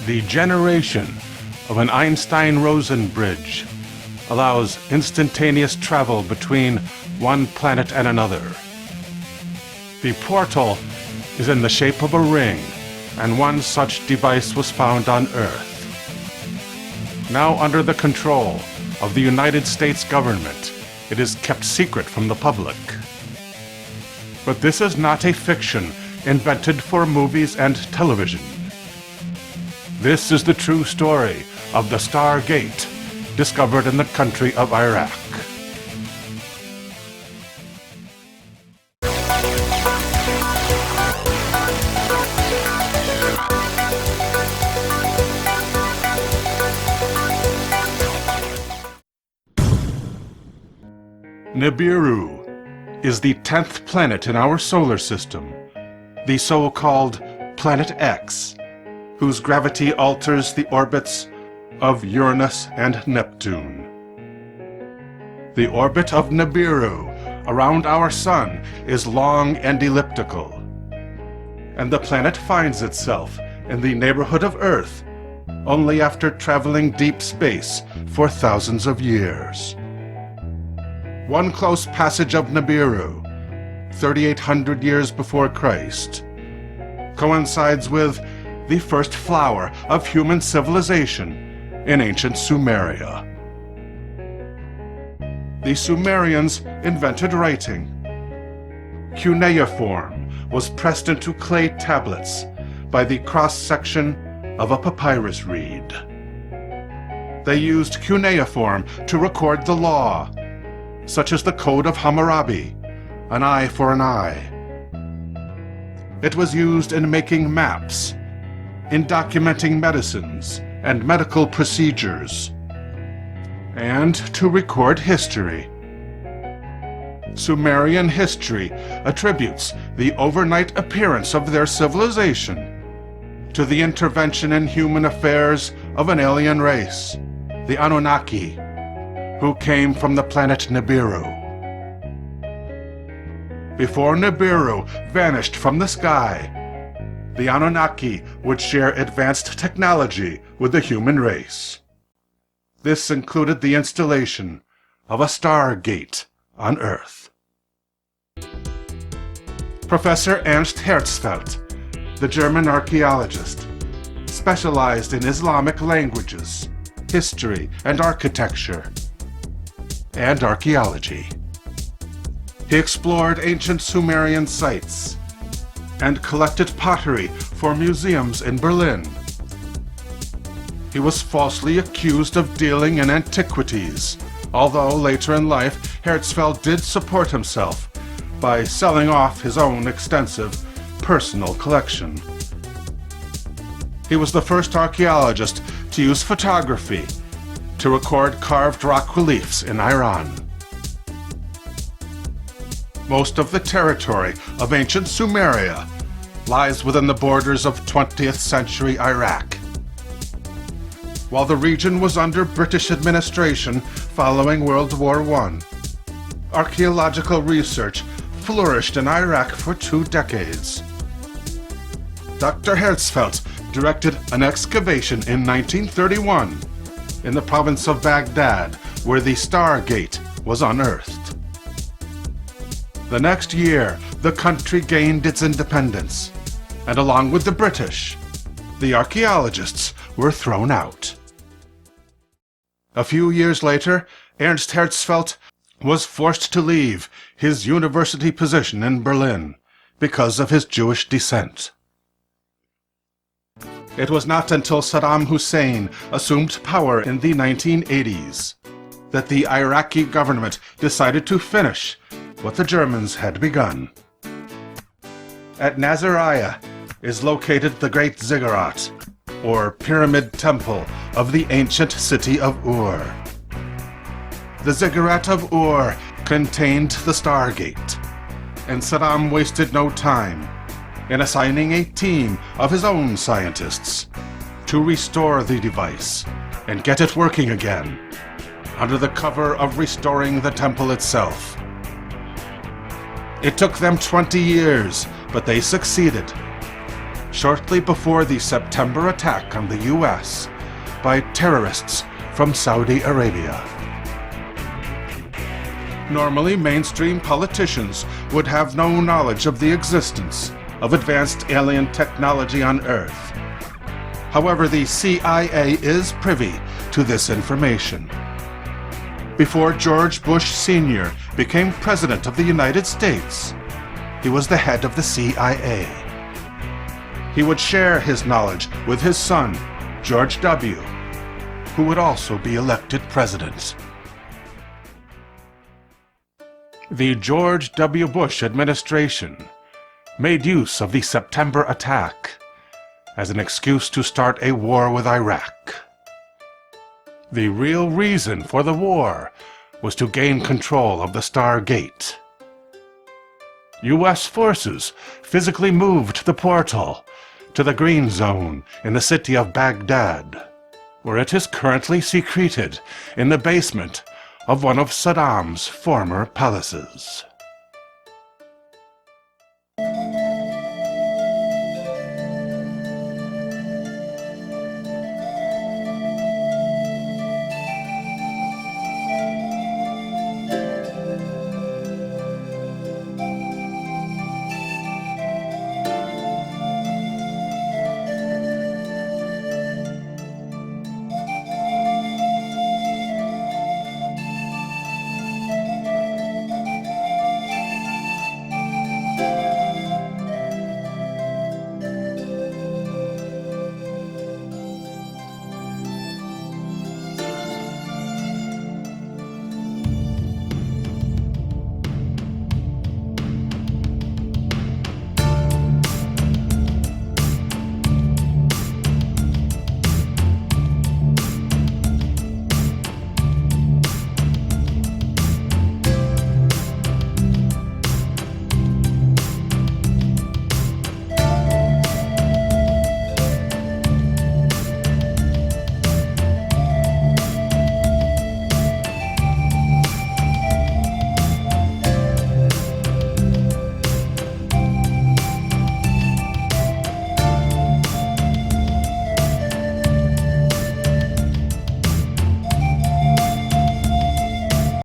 The generation of an Einstein-Rosen bridge allows instantaneous travel between one planet and another. The portal is in the shape of a ring, and one such device was found on Earth. Now under the control of the United States government, it is kept secret from the public. But this is not a fiction invented for movies and television. This is the true story of the Stargate, discovered in the country of Iraq. Nibiru is the 10th planet in our solar system, the so-called Planet X, whose gravity alters the orbits of Uranus and Neptune. The orbit of Nibiru around our Sun is long and elliptical, and the planet finds itself in the neighborhood of Earth only after traveling deep space for thousands of years. One close passage of Nibiru, 3,800 years before Christ, coincides with the first flower of human civilization in ancient Sumeria. The Sumerians invented writing. Cuneiform was pressed into clay tablets by the cross-section of a papyrus reed. They used cuneiform to record the law, such as the Code of Hammurabi, an eye for an eye. It was used in making maps, in documenting medicines and medical procedures, and to record history. Sumerian history attributes the overnight appearance of their civilization to the intervention in human affairs of an alien race, the Anunnaki, who came from the planet Nibiru. Before Nibiru vanished from the sky, the Anunnaki would share advanced technology with the human race. This included the installation of a Stargate on Earth. Professor Ernst Herzfeld, the German archaeologist, specialized in Islamic languages, history and architecture, and archaeology. He explored ancient Sumerian sites and collected pottery for museums in Berlin. He was falsely accused of dealing in antiquities, although later in life Herzfeld did support himself by selling off his own extensive personal collection. He was the first archaeologist to use photography to record carved rock reliefs in Iran. Most of the territory of ancient Sumeria lies within the borders of 20th century Iraq. While the region was under British administration following World War I, archaeological research flourished in Iraq for 2 decades. Dr. Herzfeld directed an excavation in 1931 in the province of Baghdad, where the Stargate was unearthed. The next year, the country gained its independence, and along with the British, the archaeologists were thrown out. A few years later, Ernst Herzfeld was forced to leave his university position in Berlin because of his Jewish descent. It was not until Saddam Hussein assumed power in the 1980s that the Iraqi government decided to finish what the Germans had begun. At Zecharia is located the Great Ziggurat, or Pyramid Temple of the ancient city of Ur. The Ziggurat of Ur contained the Stargate, and Saddam wasted no time in assigning a team of his own scientists to restore the device and get it working again, under the cover of restoring the temple itself. It took them 20 years, but they succeeded. shortly before the September attack on the U.S. by terrorists from Saudi Arabia. Normally, mainstream politicians would have no knowledge of the existence of advanced alien technology on Earth. However, the CIA is privy to this information. Before George Bush Sr. became President of the United States, he was the head of the CIA. He would share his knowledge with his son, George W., who would also be elected president. The George W. Bush administration made use of the September attack as an excuse to start a war with Iraq. The real reason for the war was to gain control of the Stargate. U.S. forces physically moved the portal to the Green Zone in the city of Baghdad, where it is currently secreted in the basement of one of Saddam's former palaces.